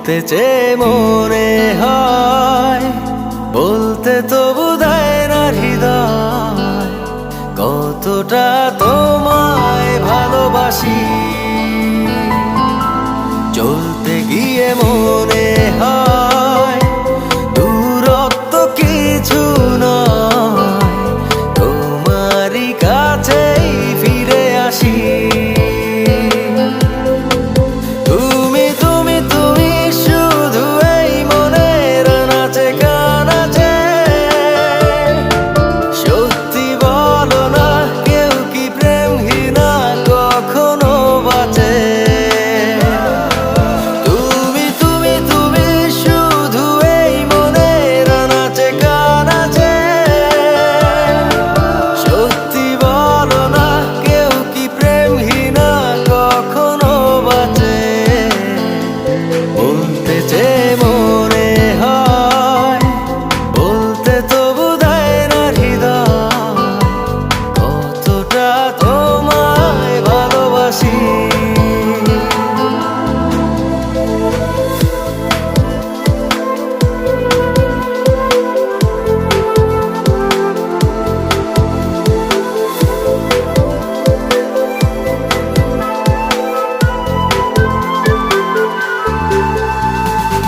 বলতে চেয়ে মনে হয়, বলতে তবু দেয় না হৃদয়, কতটা তোমায় ভালোবাসি। চলতে গিয়ে মনে হয় দূরত্ব কিছু নয়, তোমারই কাছেই ফিরে আসি।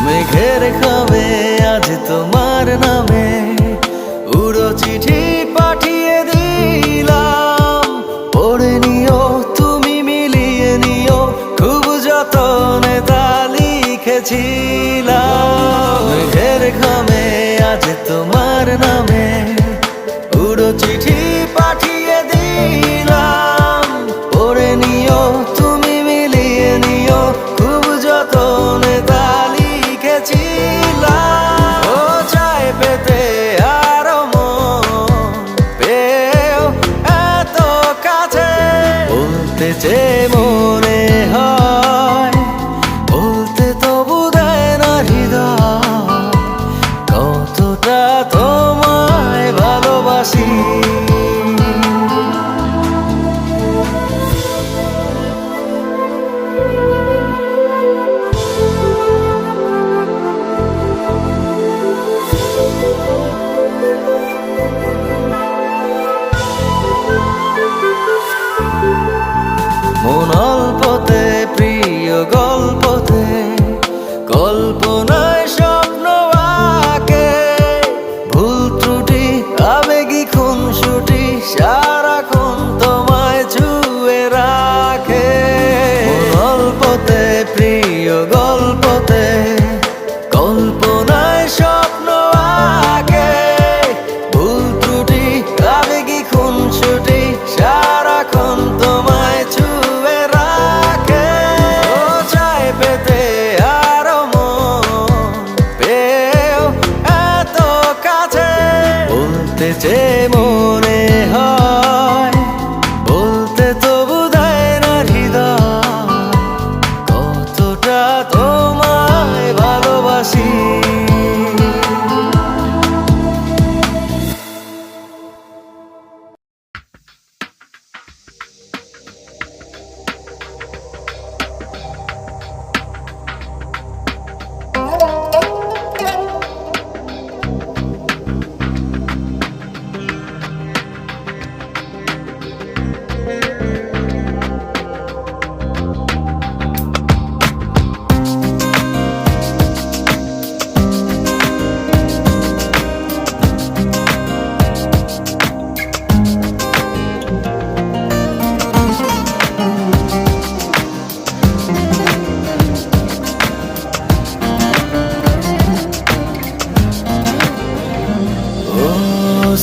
মেঘের খামে আজ তোমার নামে উড়ো চিঠি পাঠিয়ে দিলাম, পড়ে নিও তুমি মিলিয়ে নিও, খুব যতনে তা লিখেছিলাম। মেঘের খামে আজ তোমার নামে উড়ো চিঠি পাঠিয়ে দিলাম, পড়ে নিও তুমি মিলিয়ে নিও, খুব যতনে তা লিখেছিলাম। ও চাই পেতে আরো মন পেও এত কাছে, বলতে চেয়ে মনে হয়, বলতে তবু দেয় না হৃদয়, কতটা তোমায় ভালোবাসি। মন অল্পতে প্রিয় গল্পতে, কল্পনায় স্বপ্ন আঁকে, ভুল ত্রুটি আবেগী খুনসুটি সারাক্ষণ তোমায় ছুঁয়ে রাখে। মন অল্পতে প্রিয় গল্পতে, কল্পনায় স্বপ্ন আঁকে, ভুল ত্রুটি আবেগী খুনসুটি সারাক্ষণ তোমায় ছুঁয়ে রাখে। ও চাই পেতে আরো মন পেও এত কাছে, বলতে চেয়ে মনে হয়, বলতে তবু দেয় না হৃদয়, কতটা তোমায় ভালোবাসি।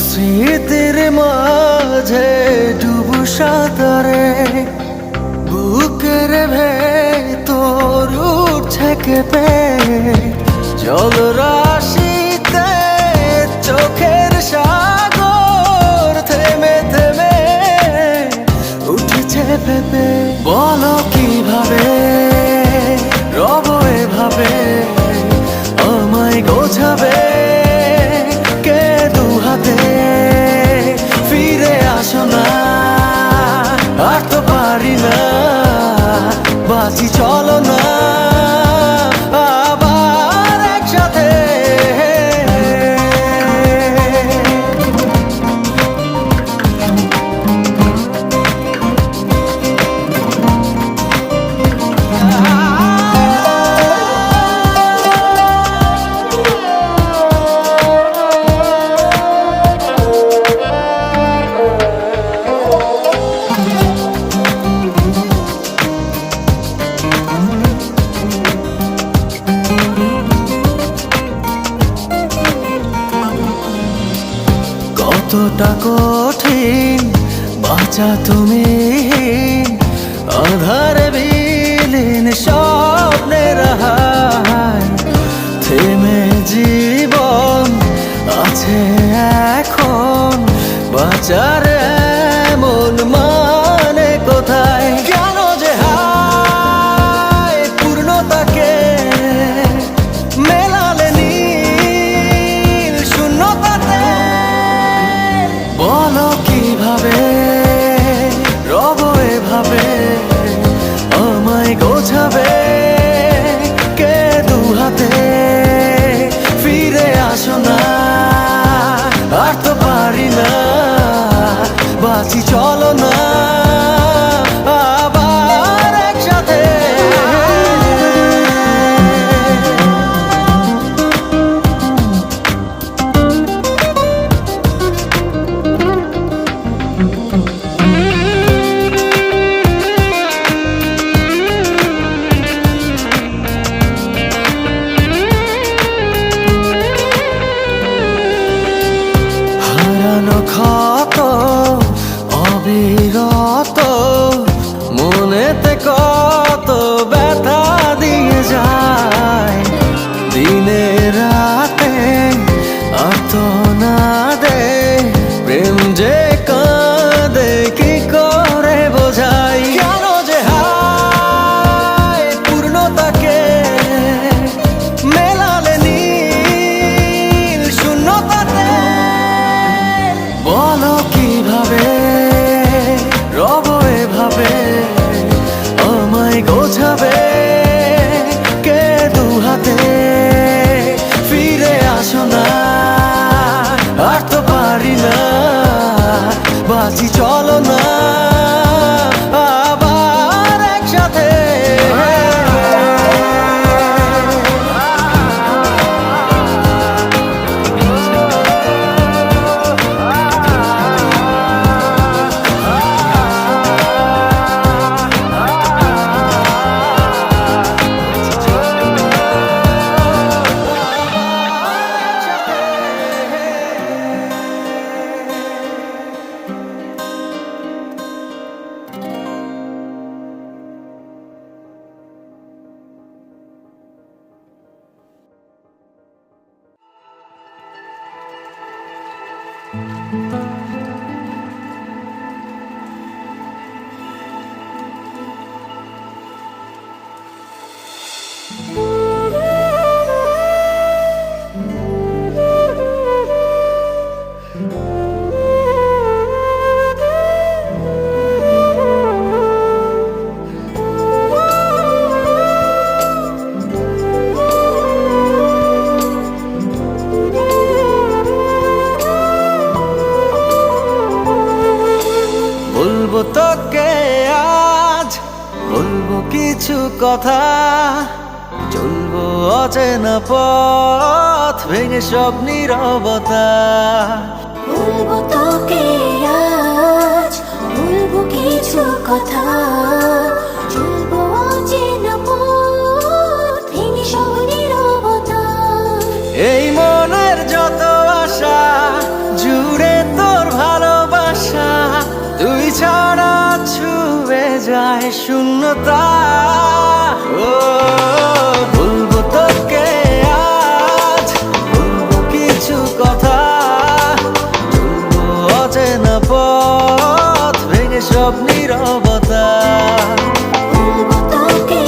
স্মৃতির মাঝে ডুবু সাঁতারে, বুকের ভেতর উঠছে কেঁপে, জলরাশিতে চোখের সাগর থেমে থেমে উঠেছে ভেবে। বলো কিভাবে রব এভাবে আমায় গোছাবে, কে দু হাতে ফিরে আসো না, আর তো পারি না, বাঁচি চলো না আবার। বড়টা কঠিন বাঁচা তুমি, আধারে বিলীন স্বপ্নের হায়। থেমে জীবন আছে এখন, বাঁচার এমন মানে কোথায়? কেন যে হায় পূর্ণতাকে মেলালে নীল শূন্যতাতে? বলো কিভাবে রব এভাবে আমায় গোছাবে কে দুহাতে? ফিরে আসো না, আর তো পারি না, বাঁচি চলো না আবার একসাথে। হারানো ক্ষত অবিরত মনেতে কত ব্যথা দিয়ে যায়, দিনে রাতে আর্তনাদে প্রেম যে কাঁদে কি করে বোঝাই? কেন যে হায় পূর্ণতাকে মেলালে নীল শূন্যতাতে? বলো কিভাবে রব এভাবে আমায় গোছাবে কে দুহাতে? ফিরে আসো না, আর তো পারি না, বাঁচি চলো না আবার একসাথে। বলবো তোকে আজ, বলবো কিছু কথা, চলবো অচেনা পথ ভেঙে সব নীরবতা। বলবো তোকে আজ, বলবো কিছু কথা, চলবো অচেনা পথ ভেঙে সব নীরবতা। এই মনের যত আশা জুড়ে তোর ভালোবাসা, তুই ছাড়া ছুঁয়ে যায় শূন্যতা। ও বলবো তোকে আজ, বলবো কিছু কথা, চলবো অচেনা পথ ভেঙে সব নীরবতা। বলবো তোকে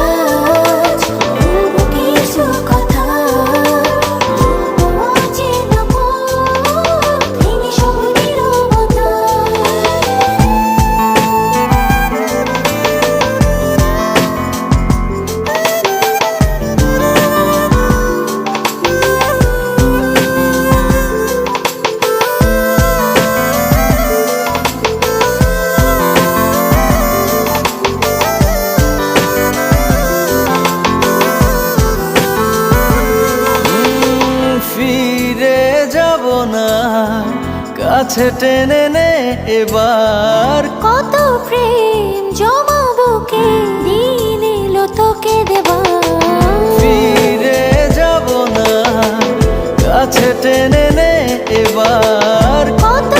আজ, বলবো কিছু কথা, চলবো অচেনা পথ ভেঙে সব নীরবতা। ফিরে যাব না, কাছে টেনে নে এবার। কত প্রেম জমাবো কে, দিন এলো তোকে দেবার। ফিরে যাব না, কাছে টেনে নে এবার। কত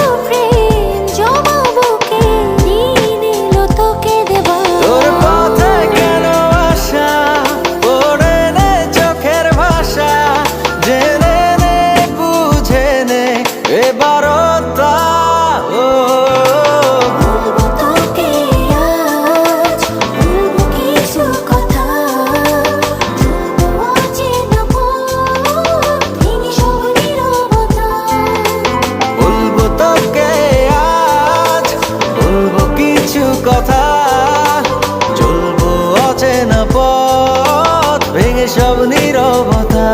এবারটা ও বলবো তোকে আজ, বলবো কিছু কথা, বলবো অচেনা পথ, ভেঙে সব নীরবতা। বলবো তোকে আজ, বলবো কিছু কথা, চলবো অচেনা পথ, ভেঙে সব নীরবতা।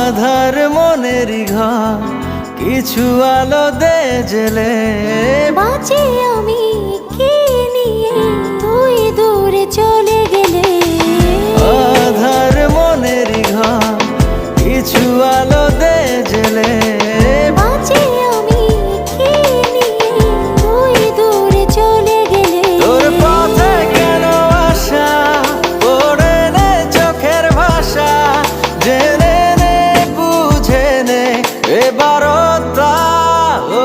আধার মনেরই ঘর, কিছু আলো দে জেলে। বাঁচি আমি কি নিয়ে, তুই দূরে চলে গেলে। আধার মনেরই ঘর, কিছু আলো দে জেলে। বাঁচি আমি কি নিয়ে, তুই দূরে চলে গেলে। তোর পথে কেন আসা, পড়ে নে চোখের ভাষা, জেনে নে বুঝে নে এবারটা ও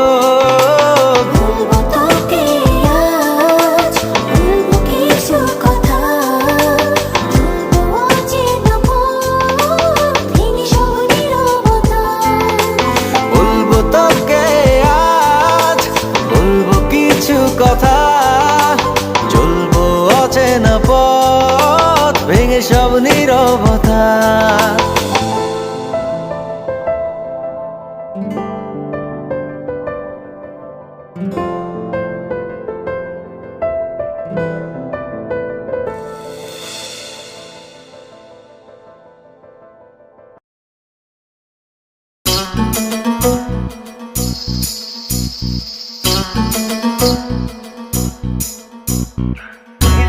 বলবো তোকে আজ, বলবো কিছু কথা, বলবো অচেনা পথ, ভেঙে সব নীরবতা। বলবো তোকে আজ, বলবো কিছু কথা, চলবো অচেনা পথ, ভেঙে সব নীরবতা।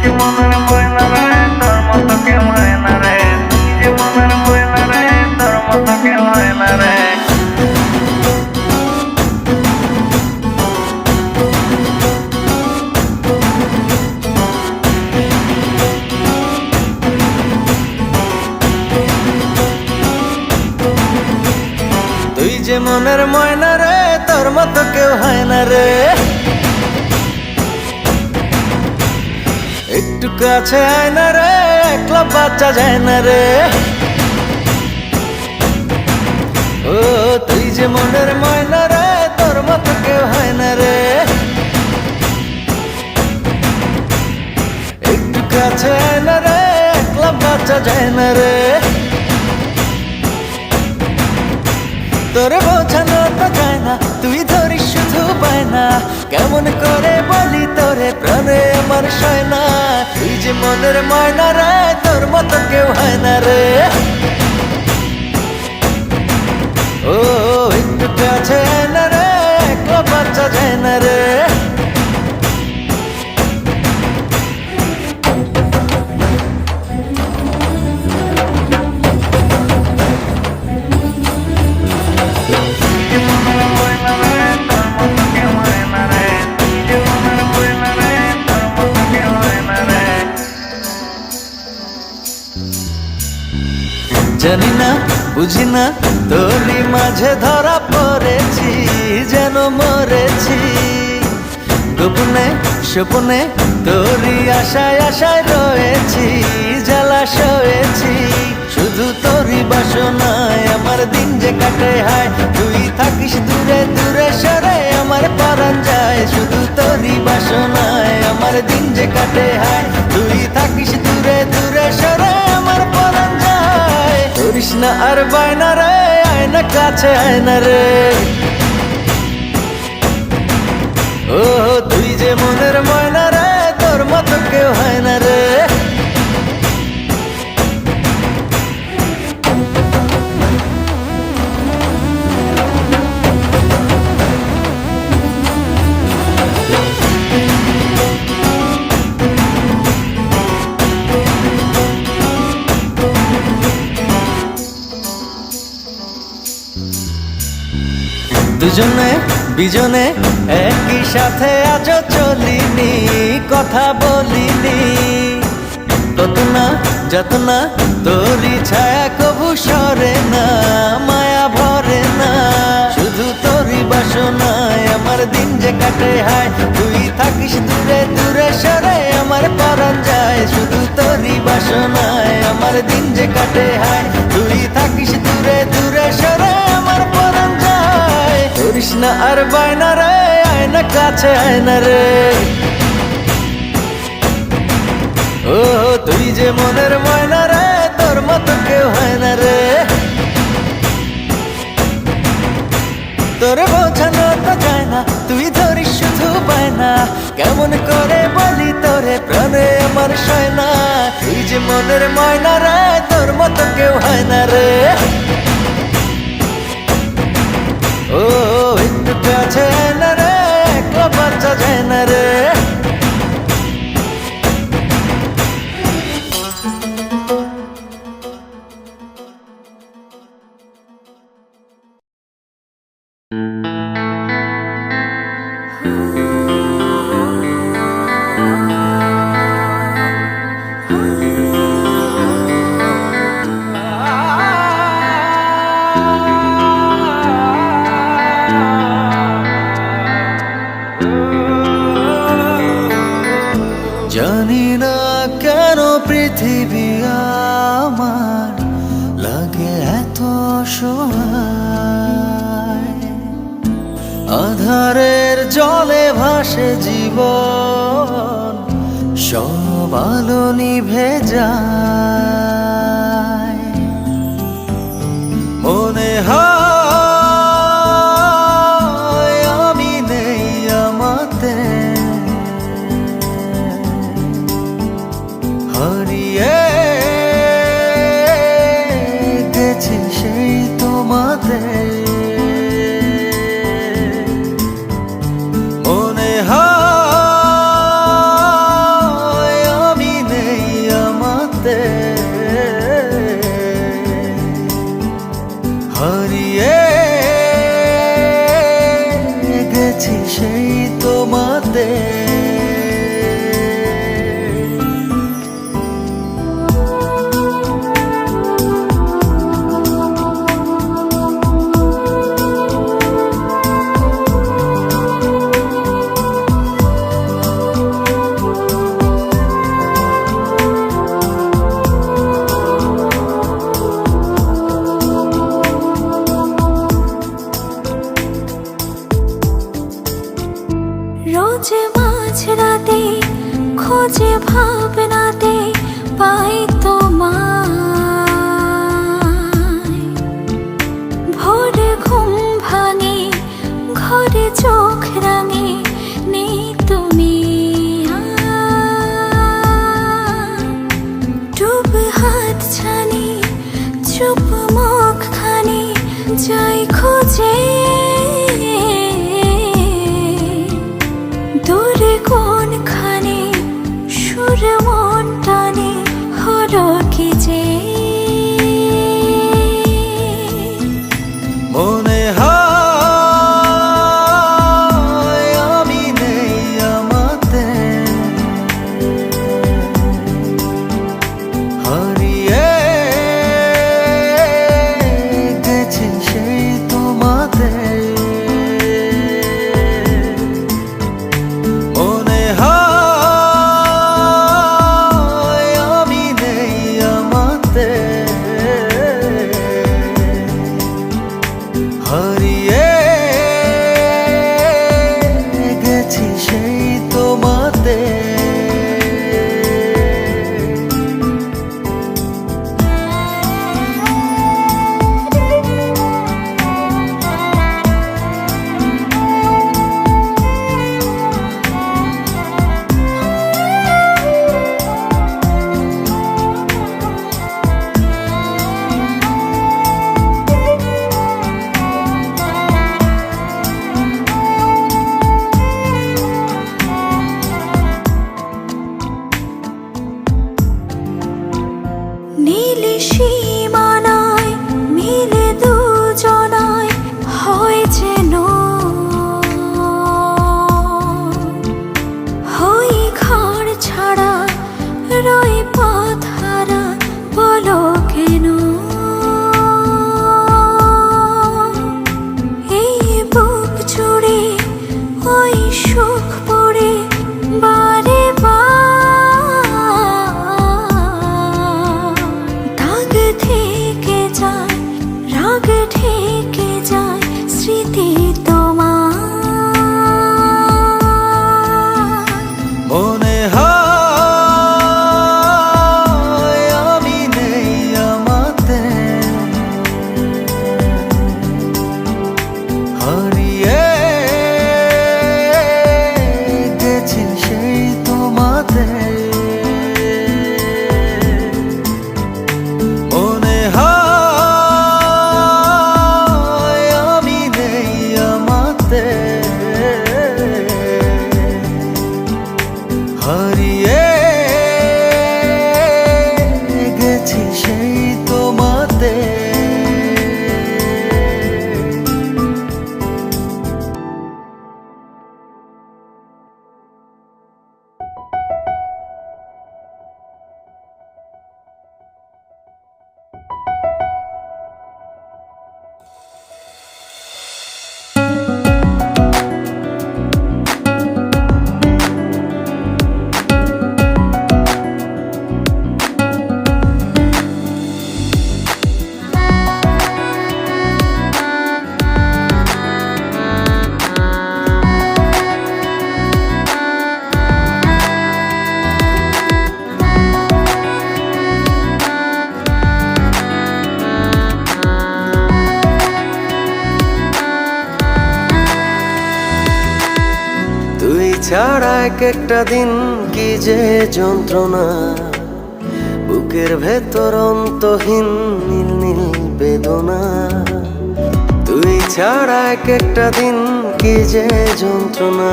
জীবনের ময়না রে তোর মতো কেউ হয় না রে, জীবনের ময়না রে তোর মতো কেউ হয় না রে। তুই যে মনের ময়না রে, তোর মতো কেউ হয় না রে। একটু কাছে আয় না রে, একলা বাচ্চা যায় না রে। ও তুই যে মনের ময়না রে, তোর মতো কেউ হয় না রে। একটু কাছে আয় না রে, একলা বাচ্চা যায় না রে। তোরে বোঝানো তো যায় না, তুই ধরিস শুধু পায় না। কেমন করে বলি তোরে, প্রাণে আমার সয় না। তুই যে মনের ময়না রে, তোর মতো কেউ হয় না রে। ও একটু কাছে আয় না রে, একলা বাচ্চা যায় না রে। জীবনের ময়না রে তোর মতো কেউ হয় না রে, জীবনের ময়না রে তোর মতো কেউ হয় না রে। জানি না বুঝি না, তোরই মাঝে ধরা পড়েছি, যেন মরেছি। গোপনে স্বপনে তোরই আশায় আশায় রয়েছি, জ্বালা সয়েছি। শুধু তোরই বাসনায় আমার দিন যে কাটে হায়। তুই থাকিস দূরে দূরে সরে, আমার পরাণ যায়। শুধু তোরই বাসনায় আমার দিন যে কাটে হায়। তুই থাকিস দূরে দূরে সরে, আমার পরাণ যায়। করিস না আর বায়না রে, আয়না কাছে আয়না রে। ও তুই যে মনের ময়না রে, তোর মতো কেউ হয় না রে। দুজনে বিজনে একই সাথে আজও চলিনি, কথা বলিনি। কত না যত না তোরই ছায়া কবু সরে না, মায়া ভরে না। শুধু তোরই বাসনায় আমার দিন যে কাটে হায়, তুই থাকিস দূরে দূরে সরে আমার পরাণ যায়। শুধু তোরই বাসনায় আমার দিন যে কাটে হায়, তুই থাকিস দূরে দূরে সরে আমার পরাণ যায়। করিস না আর বায়না রে, আয়না কাছে আয়না রে। ও তুই যে মনের ময়না রে, তোর মতো কেউ হয় না রে। তোরে বোঝানো তো যায় না, তুই ধরিস শুধু বায়না। কেমন করে বলি তোরে প্রাণে আমার সয় না। তুই যে মনের ময়না রে, তোর মতো কেউ হয় না রে। ও একটু কাছে আয় না রে, একলা বাচ্চা যায় না রে। জানি না কেন পৃথিবী আমার লাগে এত অসহায়। আধারের জলে ভাসে জীবন, সব আলো নিভে যায়। মনে হয় আমি নেই আমাতে, হারিয়ে গেছি সেই তোমাদের। মনে হয় আমি নেই আমাতে, হারিয়ে গেছি সেই তোমাদের। রোজ মাঝরাতে খোঁজে ভাবনাতে পাই তোমায়। ভোরে ঘুম ভাঙে, ঘরে চোখ রাঙে, নেই তুমি আর। ডুব হাত ছানি, চুপ মুখ খানি, যাই খোঁজে দূরে কোনখানে। সুর মন টানে, হলো কি যে মনে হয় আমি নেই ছাড়া এক একটা দিন কি যে যন্ত্রণা, বুকের ভেতর অন্তহীন নীল নীল বেদনা। তুই ছাড়া এক একটা দিন কি যে যন্ত্রণা,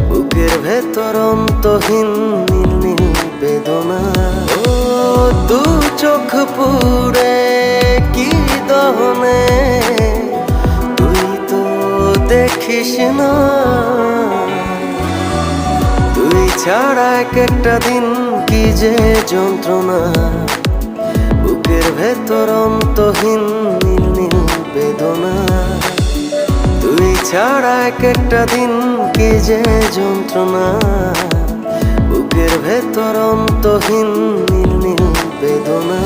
বুকের ভেতর অন্তহীন নীল নীল বেদনা। ও দু চোখ পুড়ে কি দহনে, তুই তো দেখিস না। তুই ছাড়া এক একটা দিন কি যে যন্ত্রণা, বুকের ভেতর অন্তহীন নীল নীল বেদনা। তুই ছাড়া এক একটা দিন কি যে যন্ত্রণা, বুকের ভেতর অন্তহীন নীল নীল বেদনা।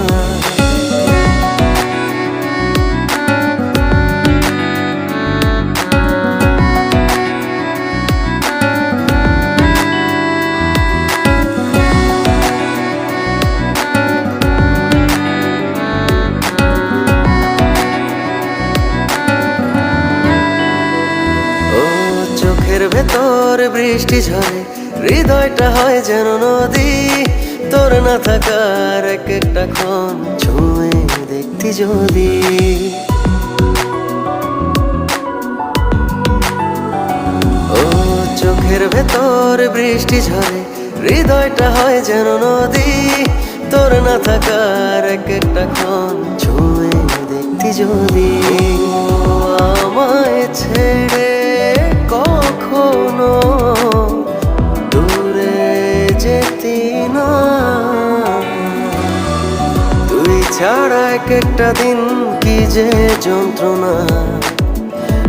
চোখের ভেতর বৃষ্টি ঝরে, হৃদয়টা হয় যেন নদী। তোর না থাকার এক একটা ক্ষণ ছুঁয়ে দেখতি যদি। ও চোখের ভেতর বৃষ্টি ঝরে, হৃদয়টা হয় যেন নদী। তোর না থাকার এক একটা ক্ষণ ছুঁয়ে দেখতি যদি। আমায় ছেড়ে কখনো দূরে যেতি না। তুই ছাড়া এক একটা দিন কি যে যন্ত্রণা,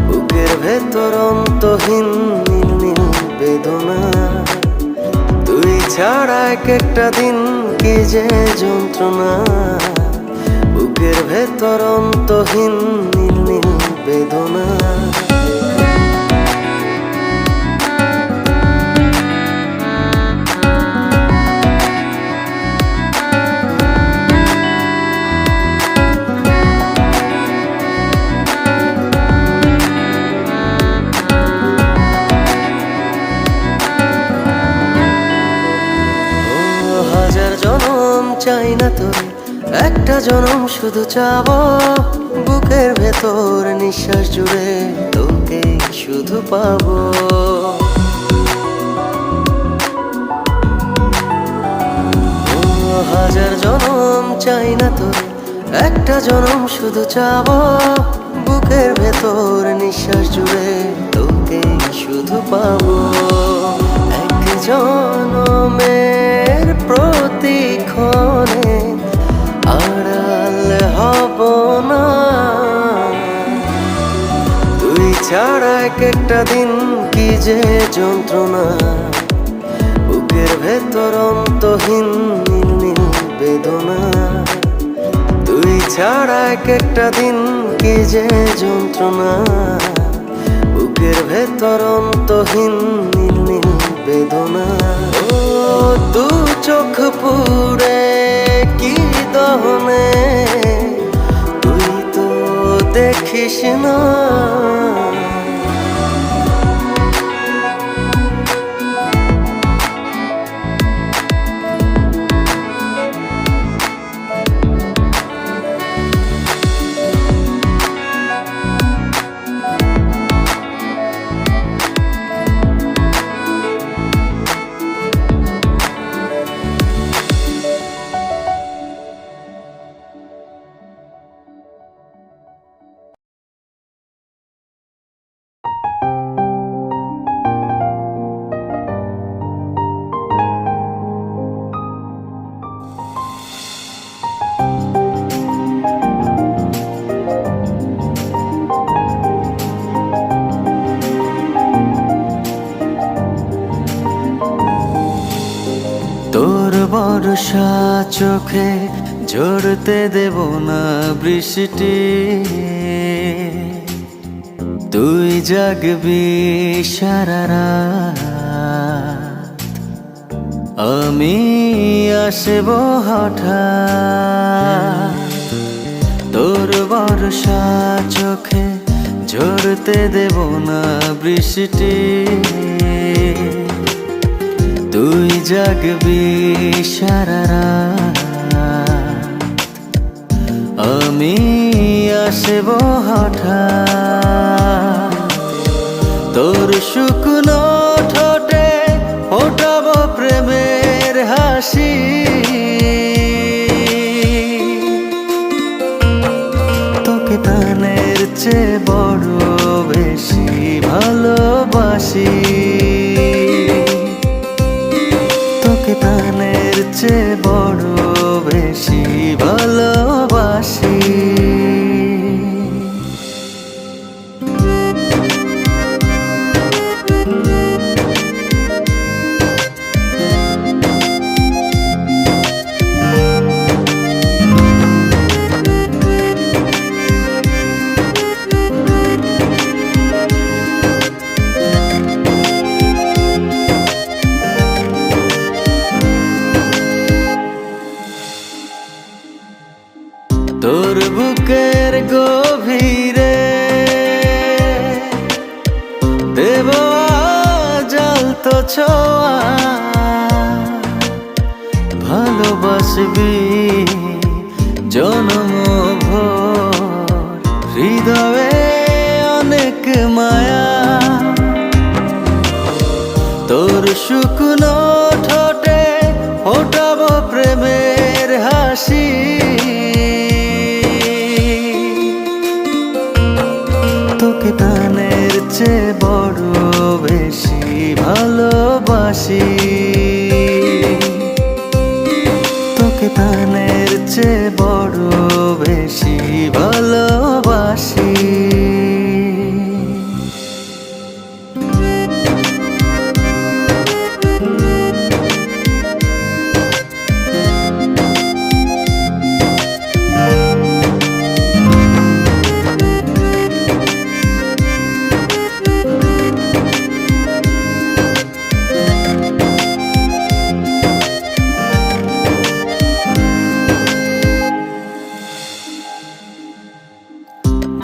বুকের ভেতর অন্তহীন নীল নীল বেদনা। তুই ছাড়া এক একটা দিন কি যে যন্ত্রণা, বুকের ভেতর অন্তহীন নীল নীল বেদনা। হাজার জনম চাই না তোরে, একটা জনম শুধু চাবো। বুকের ভেতর নিঃশ্বাস জুড়ে তোকে শুধু পাবো। হাজার জনম চাই না তোরে, একটা জনম শুধু চাবো। বুকের ভেতর নিঃশ্বাস জুড়ে তোকে শুধু পাবো। এক জনমের প্রতিক্ষণে আড়াল হব না। তুই ছাড়া এক একটা দিন কি যে যন্ত্রণা, বুকের ভেতর অন্তহীন নীল নীল বেদনা। তুই ছাড়া এক একটা দিন কি যে যন্ত্রণা, বুকের ভেতর অন্তহীন নীল নীল বেদনা। ও দু চোখ পুড়ে কি দহনে, তুই তো দেখিস না। তোর বর্ষা চোখে ঝরতে দেব না বৃষ্টি। তুই জাগবি সারা রাত, আমি আসব হঠাৎ। তোর বর্ষা চোখে ঝরতে দেব না বৃষ্টি। তুই জাগবি সারা রাত, আমি আসব হঠাৎ। তোর শুকনো ঠোঁটে ফোটাবো প্রেমের হাসি, তোকে প্রাণের চেয়ে বড় বেশি ভালোবাসি, তোকে প্রাণের চেয়ে বড় বেশি ভালোবাসি। তোর বুকের গভীরে দেব জ্বলতো ছোঁয়া, ভালোবাসবি জনম ভোর, হৃদয়ে অনেক মায়া। তোর শুকনো ঠোঁটে ফোটাবো প্রেমের হাসি, তোকে প্রাণের চেয়ে বড় বেশি ভালোবাসি, তোকে প্রাণের চেয়ে বড় বেশি ভালোবাসি।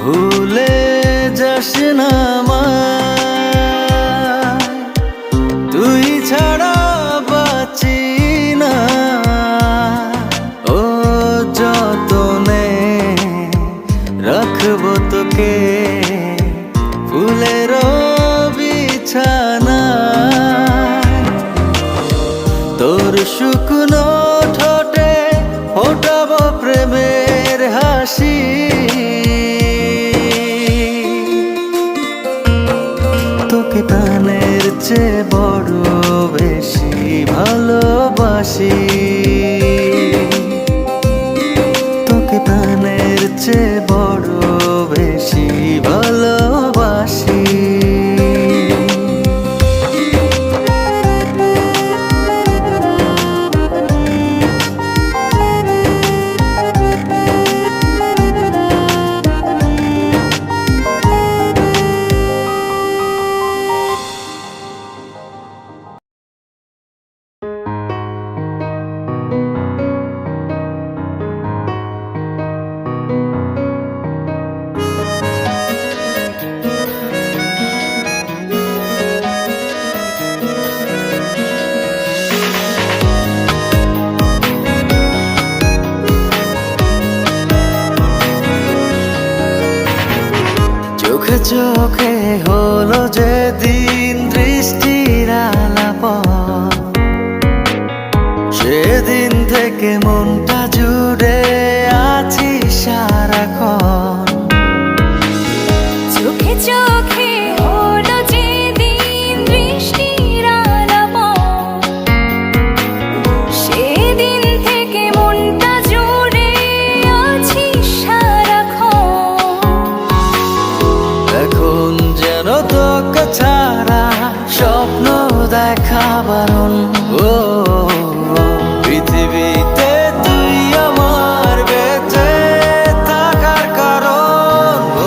ভুলে যাস না আমায়, তুই ছাড়া বাঁচি না। ও যতনে রাখবো তোকে ফুলের বিছানা, তোর শুকনো ঠোঁটে ফোটাবো প্রেমের হাসি, তোকে প্রাণের চেয়ে বড় বেশি ভালোবাসি, তোকে প্রাণের চেয়ে বড় বেশি ভালোবাসি। চোখে চোখে হলো যেদিন দৃষ্টির আলাপন, সেদিন থেকে মনটা জুড়ে আছি সারাক্ষণ। চোখে চোখে হলো যেদিন দৃষ্টির আলাপন, সেদিন থেকে মনটা জুড়ে আছি সারাক্ষণ। এখন যেন তোকে ছাড়া স্বপ্ন দেখা বারণ। ও পৃথিবীতে তুই আমার বেঁচে থাকার কারণ। ও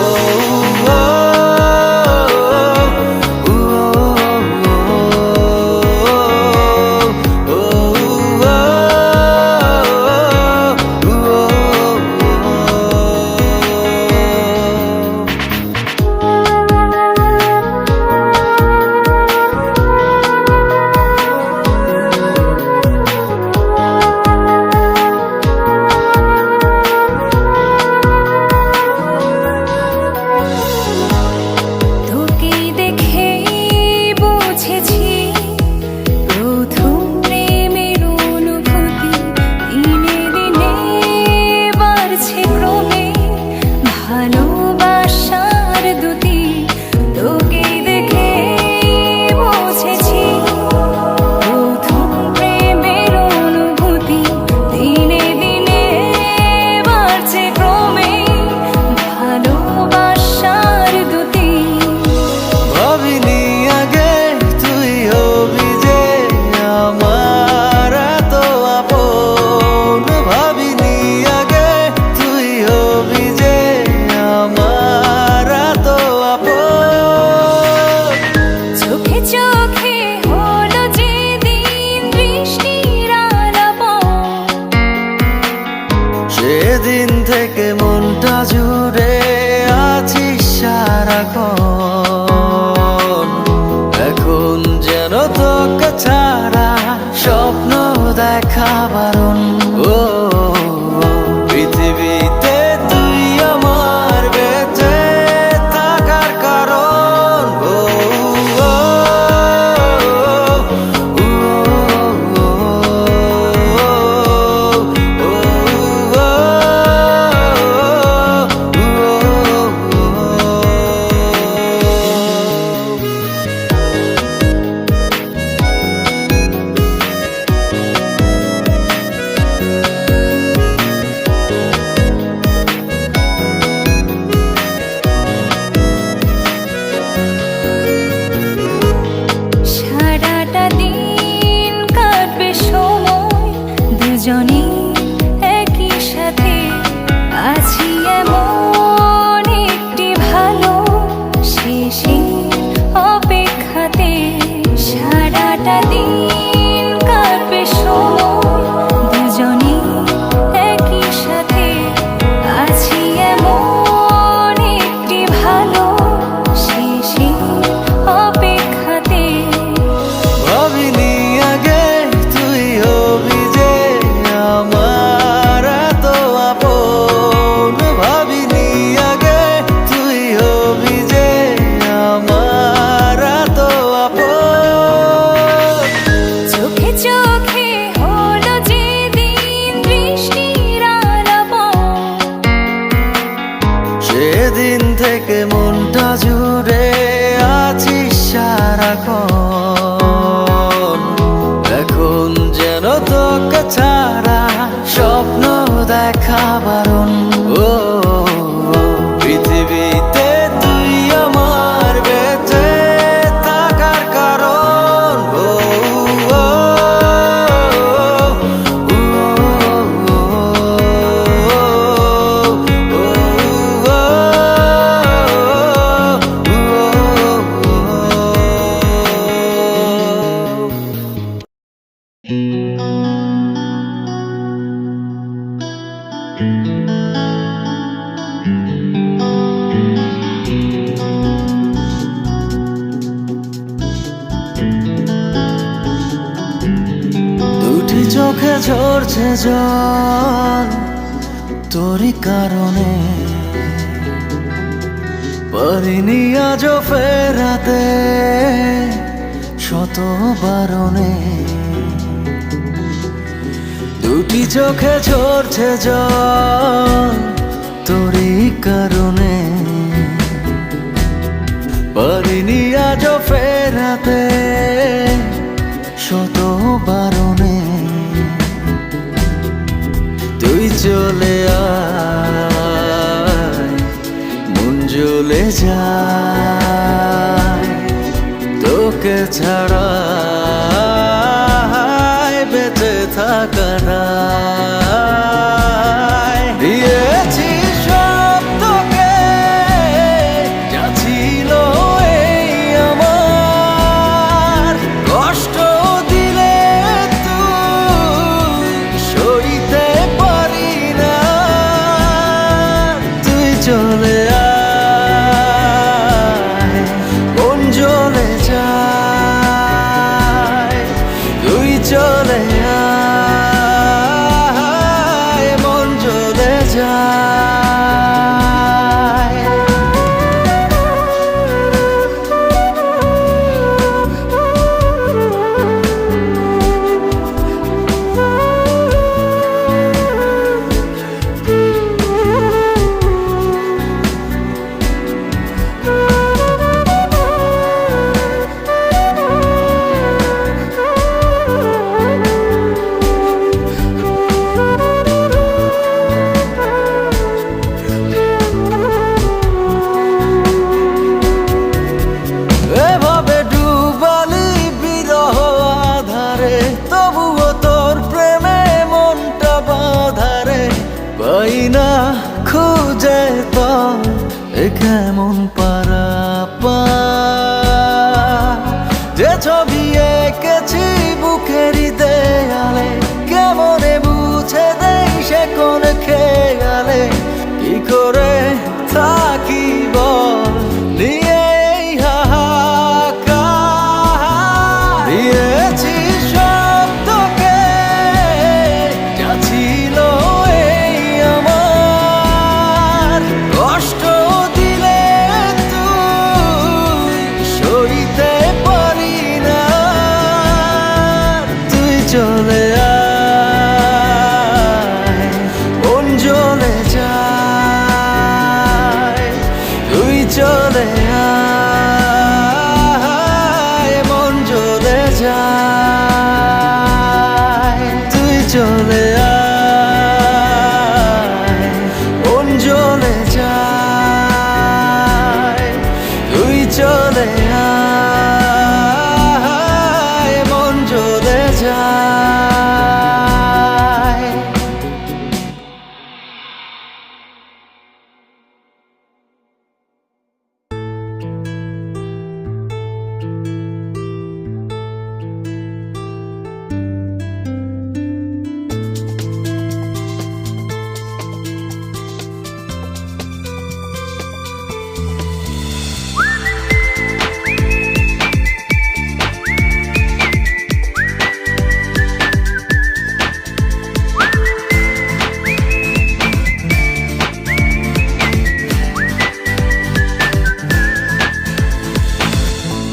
সারাক্ষণ। এখন যেন তোকে ছাড়া স্বপ্ন দেখা বারণ। ও পৃথিবীতে তুই আমার বেঁচে থাকার কারণ। ও দুটি চোখে ঝরছে জল তোরই কারণে, পারিনি আজও ফেরাতে শত বারণে। দুটি চোখে ঝরছে জল তোরই কারণে, পারিনি আজও ফেরাতে শত বারণে। তুই চলে আয়, মন জ্বলে যায়, তোকে ছাড়া বেঁচে থাকা দায়। দিয়েছি সব তোকে, যা ছিল এই আমার, কষ্ট দিলে তুই সইতে পারি না। তুই চলে আয়, মন জ্বলে যায়, তুই চলে আয়, মন জ্বলে যায়। এভাবে ডুবালি বিরহ আধারে, তবুও তোর প্রেমে মনটা বাঁধারে। পাই না খুঁজে তো এ কেমন পারাপার, যে ছবি এঁকেছি বুকেরই দেয়ালে, কেমনে বুঝে দেই সে কোন খেয়ালে। কি করে থাকি বল নিয়ে এই হাহাকার। দিয়েছি সব তোকে, যা ছিল এই আমার, কষ্ট দিলে তুই সইতে পারি না। তুই চলে আয়, মন জ্বলে যায়, তুই চলে আয়, মন জ্বলে যায়, তুই চলে আয়, মন জ্বলে যায়, তুই চলে আয়, মন জ্বলে যায়।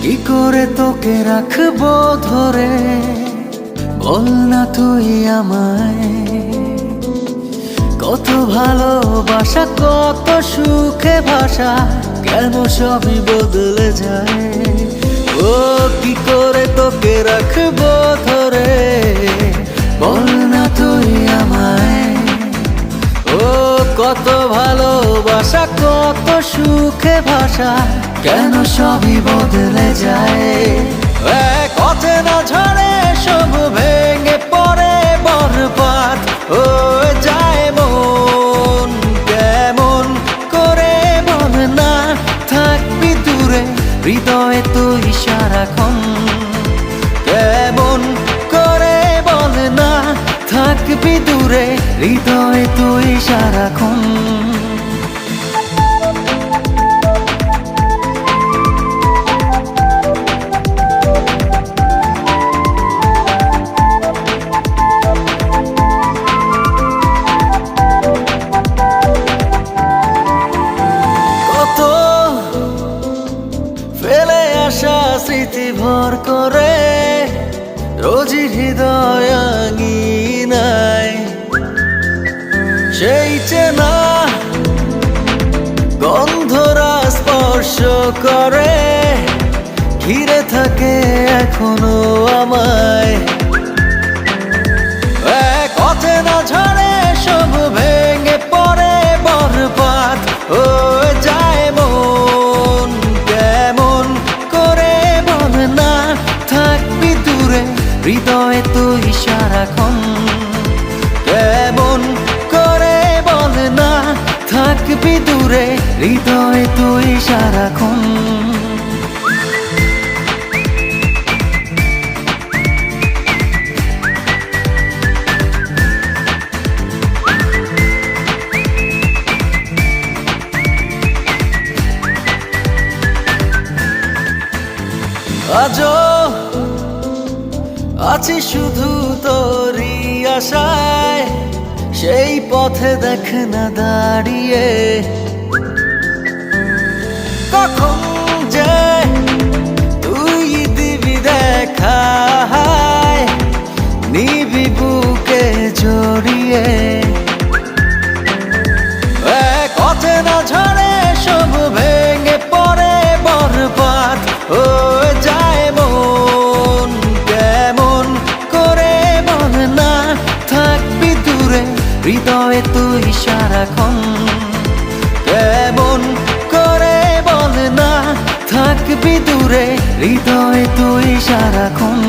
কি করে তোকে রাখবো ধরে, বল না তুই আমায়। কত ভালোবাসা, কত সুখে ভাষা, কেন সবই বদলে যায়। ও কি করে তোকে রাখবো ধরে, বল না তুই আমায়। ও কত ভালোবাসা, কত সুখে ভাষা, কেন সবই বদলে যায়। এক অচেনা ঝড়ে সব ভেঙে পড়ে বরবাদ হয়ে যায় মন। কেমন করে বল না থাকবি দূরে, হৃদয়ে তুই সারাক্ষণ। কেমন করে বল না থাকবি দূরে, হৃদয়ে তুই সারাক্ষণ। কত ফেলে আসা স্মৃতি ভর করে রোজই হৃদয় আঙিনায়, সেই চেনা গন্ধরা স্পর্শ করে, ঘিরে থাকে এখনো আমায়। এক অচেনা ঝড়ে সব ভেঙে পড়ে বরবাদ হয়ে যায় মন। কেমন করে বল না থাকবি দূরে, হৃদয়ে তুই সারাক্ষণ। কেমন করে বল না থাকবি দূরে, হৃদয়ে তুই সারাক্ষণ। আজও আছি শুধু তোরই আশায়, সেই পথে দেখ না দাঁড়িয়ে। কখন যে তুই দিবি দেখা, নিবি বুকে জড়িয়ে। এক অচেনা ঝড়ে সব ভেঙে পড়ে বরবাদ হয়ে যায় মন। কেমন করে বল না থাকবি দূরে, হৃদয়ে তুই সারাক্ষণ। কেমন করে বল না থাকবি দূরে, হৃদয়ে তুই সারাক্ষণ।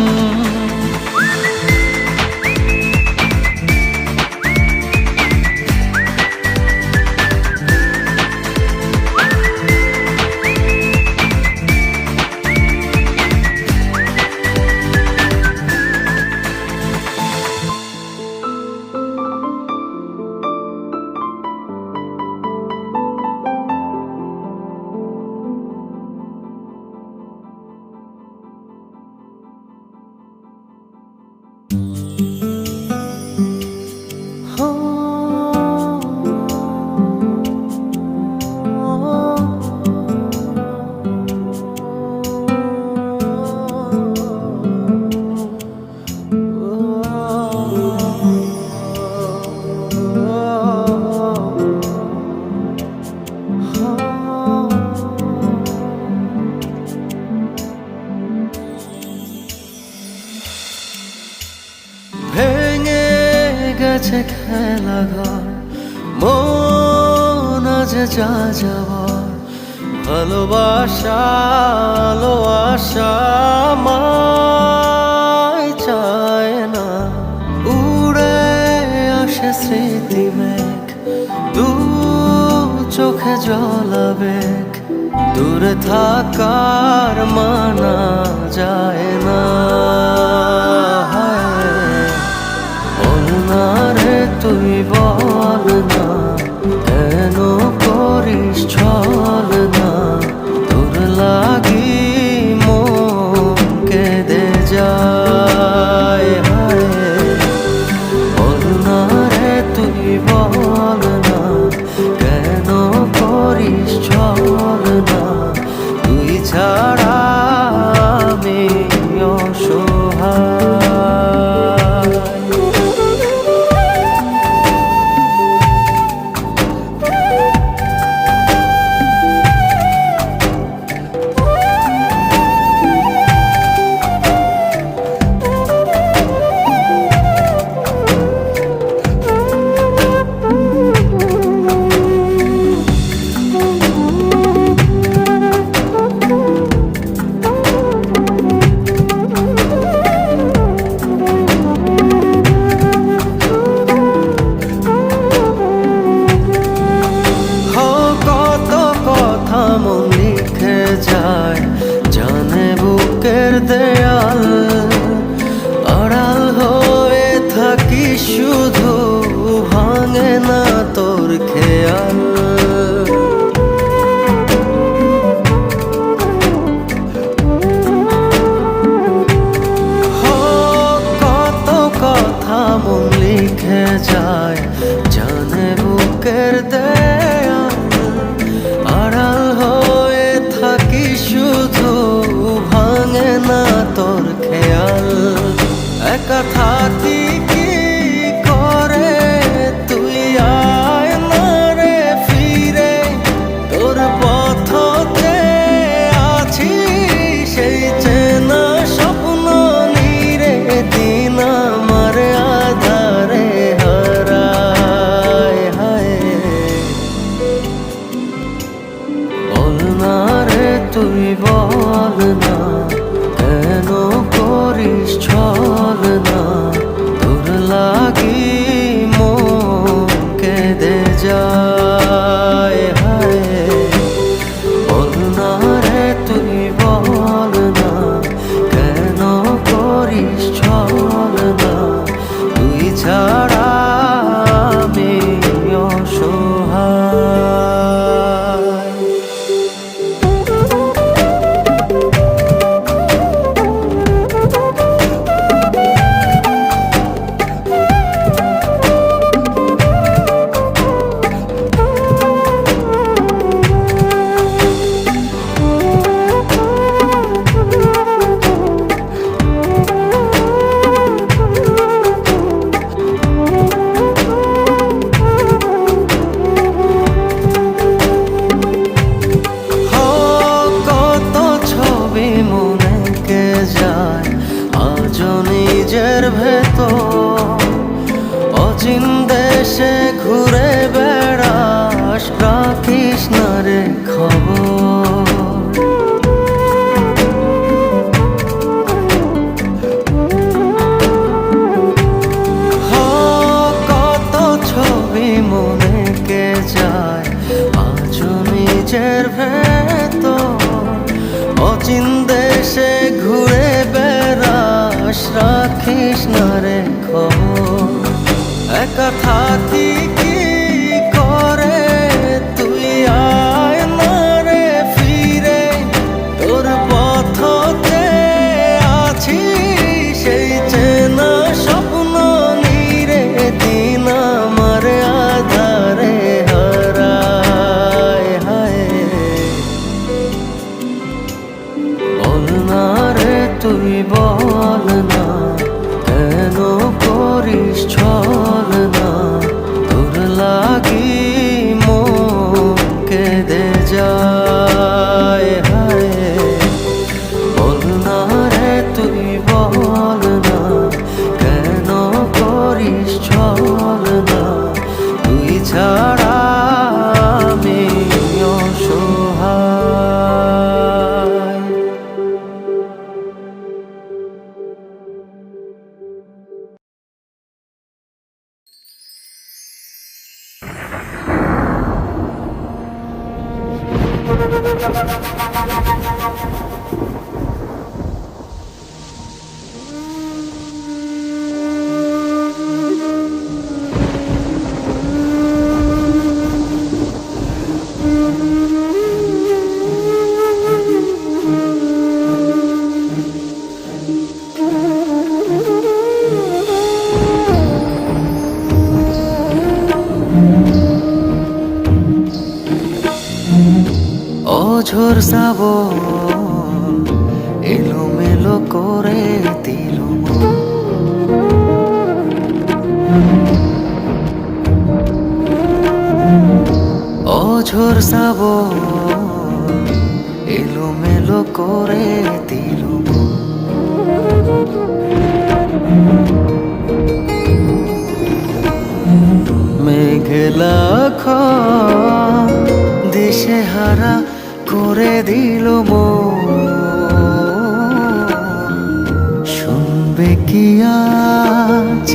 ভেঙে গেছে খেলা ঘর, মন আজ যা যাবার। ভালোবাসা আলো আশা মায় চায় না, উড়ে আসে স্মৃতি মেঘ, দু চোখে জল আবেগ। দূরে থাকার মানা যায় না। বল না রে তুই বল না, কেন করিস ছল না। তোর লাগি মন কেঁদে যায়। বল না রে তুই বল না, কেন করিস ছল না। তুই ছাড়া দেয়াল, আড়াল হয়ে থাকি শুধু, ভাঙে না তোর খেয়াল। কত কথা মন লিখে যায়, জানে বুকের দেয়াল, আড়াল হয়ে থাকি শুধু, ভাঙে না তোর খেয়াল। একা থাকি কি করে তুই আয় না রে ফিরে, তোর পথতে আছি সেই চেনা স্বপ্ন নীরে, দিন আমার আধারে হারায় হায়। বল না রে তুই বল না, কেন করিস ছল না, তোর লাগি মন কেঁদে যায় হায়। বল না রে তুই বল না, কেন করিস ছল না, তুই ছাড়া আমি অসহায়। কত ছবি মনে কে যায় আজ নিজের ভেতর, অচিন দেশে ঘুরে বেড়াস, রাখিস না রে খবর। কত ছবি মনে কে যায় আজ নিজের ভেতর, অচিন দেশে ঘুরে বেড়াস, রাখিস না রে খবর। একা থাকি কি করে তুই আয় না রে ফিরে, তোর পথতে আছি সেই চেনা স্বপ্ন নীরে, দিন আমার আধারে হারায় হায়। বল না রে তুই বল না, কেন করিস ছল না, তোর লাগি মন কেঁদে যায় হায়। বল না রে তুই বল না, কেন করিস ছল না, তুই ছাড়া আমি অসহায়। অঝোর শ্রাবণ এলোমেলো করে দিল মন, অঝোর শ্রাবণ এলোমেলো করে দিল মন। মেঘলা দিশে হারা করে দিল মন, শুনবে কি আজ,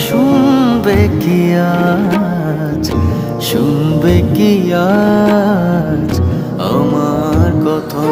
শুনবে কি আজ, শুনবে কি আজ আমার কথা।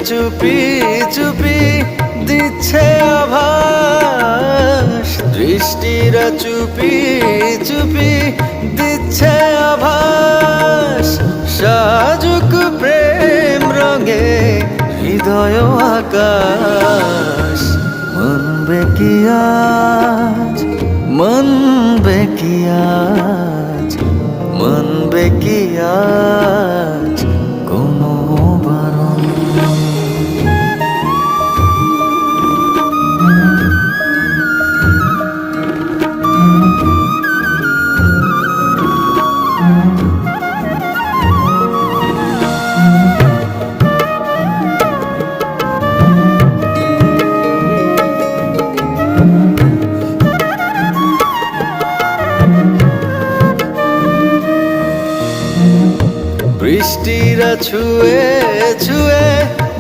চুপি চুপি দিচ্ছে আভাস, দৃষ্টিরা চুপি চুপি দিচ্ছে আভাস। সাজুক প্রেম রঙে হৃদয় আকাশ, মানবে কি আজ, মানবে কি আজ, মানবে কি আজ কোনো বারণ? বৃষ্টিরা ছুঁয়ে ছুঁয়ে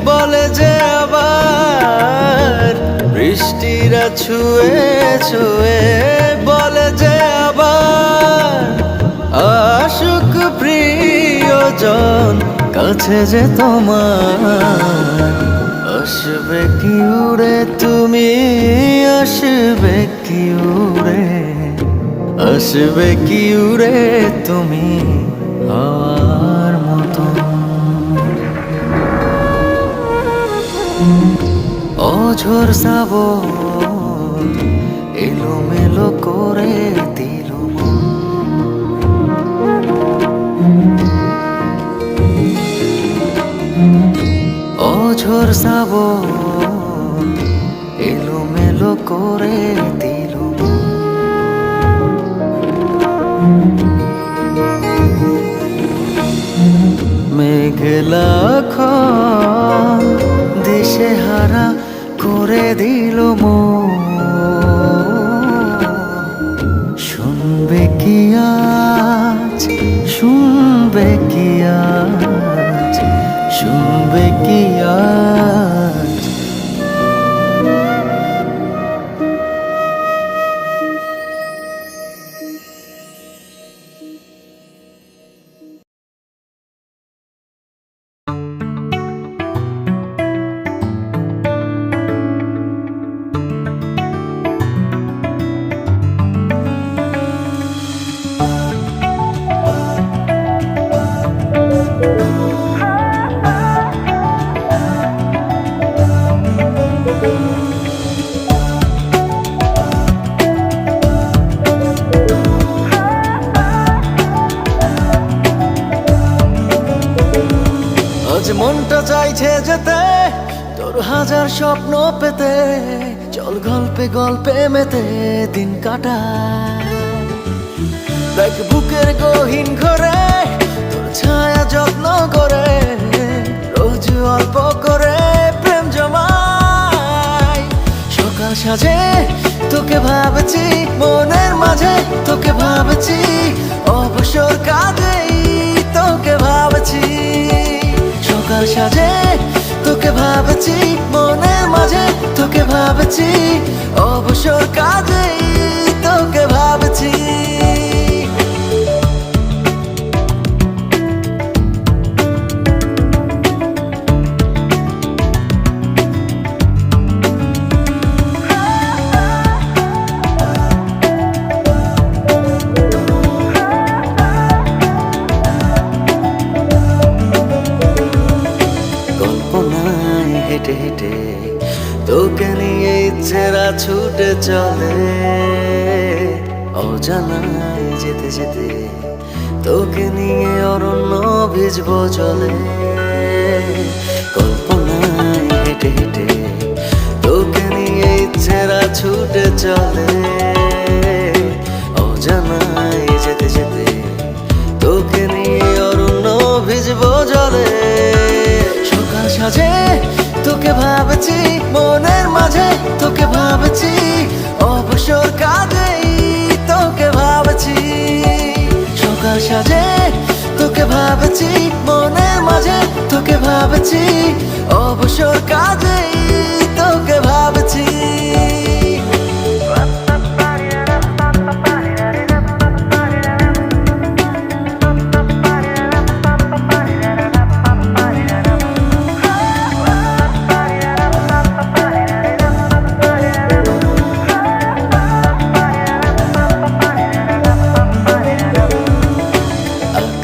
বলে যে আবার, বৃষ্টিরা ছুঁয়ে ছুঁয়ে বলে যে আবার, আশুক প্রিয়জন কাছে যে তোমার। আসবে কি উড়ে তুমি, আসবে কি উড়ে, আসবে কি উড়ে তুমি হাওয়ার মতো। অঝোর শ্রাবণ এলোমেলো করে দিল মন। অঝোর শ্রাবণ এলোমেলো করে দিল মন। মেঘলা খন দিশে হারা করে দিল মন। শুনবে কি আজ, শুনবে কি আজ, শুনবে কি আজ? আজ মনটা চাইছে যেতে তোর হাজার স্বপ্ন পেতে, চল গল্পে গল্পে মেতে দিন কাটায়। দেখ বুকের গহীন ঘরে তোর ছায়া যত্ন করে, রোজ অল্প করে প্রেম জমায়। সকাল সাজে তোকে ভাবছি, মনের মাঝে তোকে ভাবছি, অবসর কাজেই তোকে ভাবছি। সকাল সাজে তোকে ভাবছি, মনের মাঝে তোকে ভাবছি, অবসর কাজেই তোকে ভাবছি। কল্পনায় হেঁটে হেঁটে তোকে নিয়ে ইচ্ছেরা ছুটে চলে, অজানায় যেতে যেতে তোকে নিয়ে অরণ্য ভিজব চলে। কল্পনায় হেঁটে হেঁটে তোকে নিয়ে ইচ্ছেরা ছুটে চলে, অজানায় যেতে যেতে তোকে নিয়ে অরণ্য ভিজব জলে। সকাল সাজে তোকে ভাবছি, মনের মাঝে তোকে ভাবছি, অবসর কাজেই তোকে ভাবছি। সকাল সাজে তোকে ভাবছি, মনের মাঝে তোকে ভাবছি, অবসর কাজেই তোকে ভাবছি।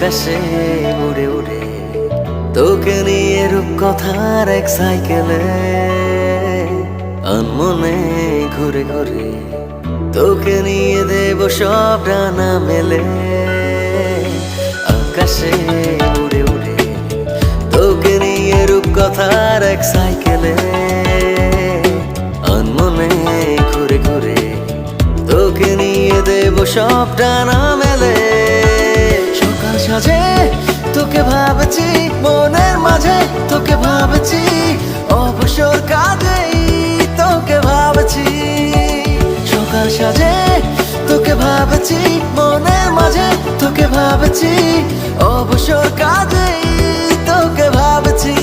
আকাশে উড়ে উড়ে তোকে নিয়ে রূপকথার এক সাইকেলে আনমনে ঘুরে ঘুরে তোকে নিয়ে দেব সব ডানা মেলে আকাশে উড়ে উড়ে তোকে নিয়ে রূপকথার এক সাইকেলে আনমনে ঘুরে ঘুরে তোকে নিয়ে দেব সব ডানা মেলে সকাল সাজে তোকে ভাবছি মনের মাঝে তোকে ভাবছি অবসর কাজেই তোকে ভাবছি সকাল সাজে তোকে ভাবছি মনের মাঝে তোকে ভাবছি অবসর কাজেই তোকে ভাবছি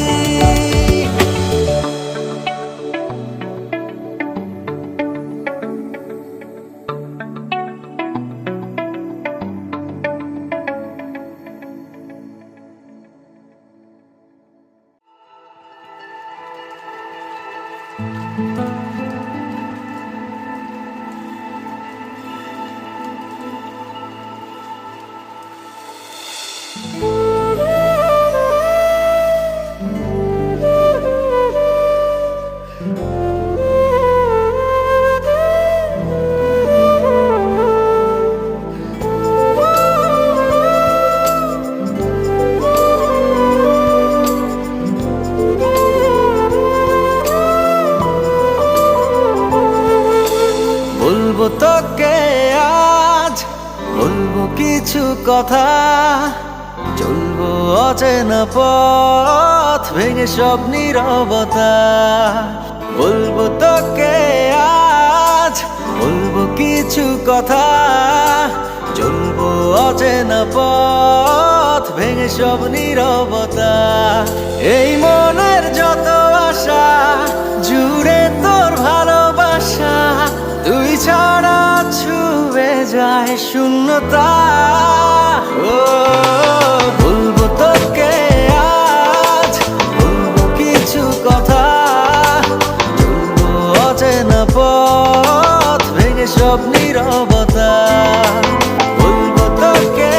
বলবো তোকে আজ বলবো কিছু কথা চলবো অচেনা পথ ভেঙে সব নীরবতা বলবো তোকে আজ বলবো কিছু কথা চলবো অচেনা পথ ভেঙে সব নীরবতা এই মনের যত আশা জুড়ে তোর ভালোবাসা তুই ছাড়া ছুঁয়ে যায় শূন্যতা ও বলবো তোকে আজ বলবো কিছু কথা চলবো অচেনা পথ ভেঙে সব নীরবতা বলবো তোকে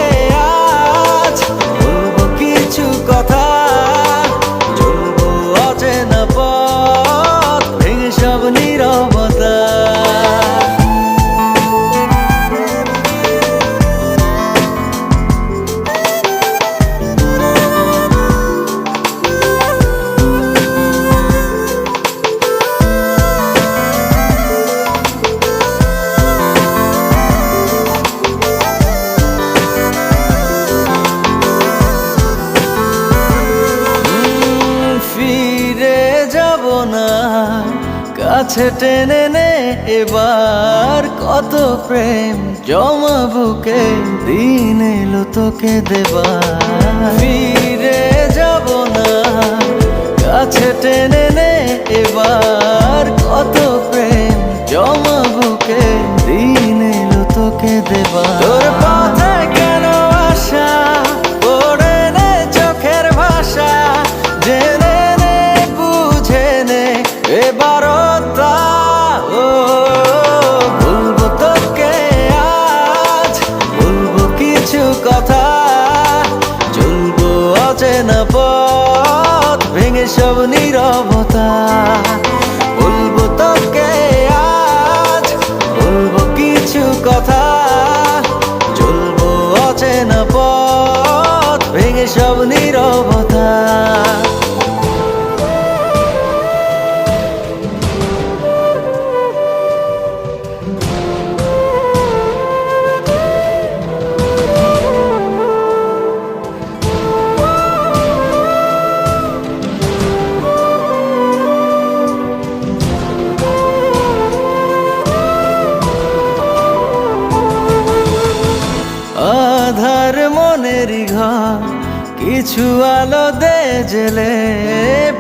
আজ বলবো কিছু কথা চলবো অচেনা পথ ভেঙে সব নীরবতা কাছে টেনে নে এবার কত প্রেম জমা বুকে দিন এলো তোকে দেবার ফিরে যাব না কাছে টেনে নে এবার কত প্রেম জমা বুকে দিন এলো তোকে দেবার তোর পথে কেন আশা পড়ে নে চোখের ভাষা জেনে নে বুঝে নে এবার বলবো তোকে আজ বলবো কিছু কথা চলবো অচেনা পথ ভেঙে সব নীরবতা বলবো তোকে আজ বলবো কিছু কথা চলবো অচেনা পথ ভেঙে সব নীরবতা আধার মনেরই ঘর কিছু আলো দে জেলে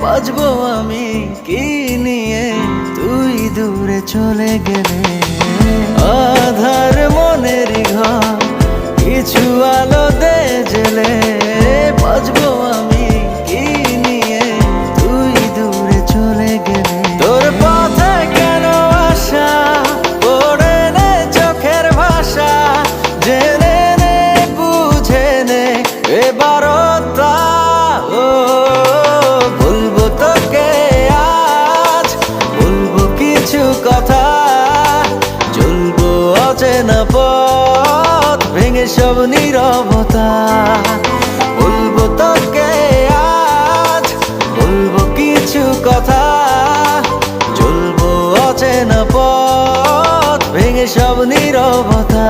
বাজবো আমি কি নিয়ে তুই দূরে চলে গেলে আধার মনেরই ঘর কিছু আলো দে জেলে বাজবো আমি কি নিয়ে তুই দূরে চলে গেলে তোর পথে কেন আশা পড়ে নে চোখের ভাষা জেনে নে বুঝে নে ভেঙে সব নীরবতা। বলবো তোকে আজ, বলবো কিছু কথা, চলবো অচেনা পথ ভেঙে সব নীরবতা।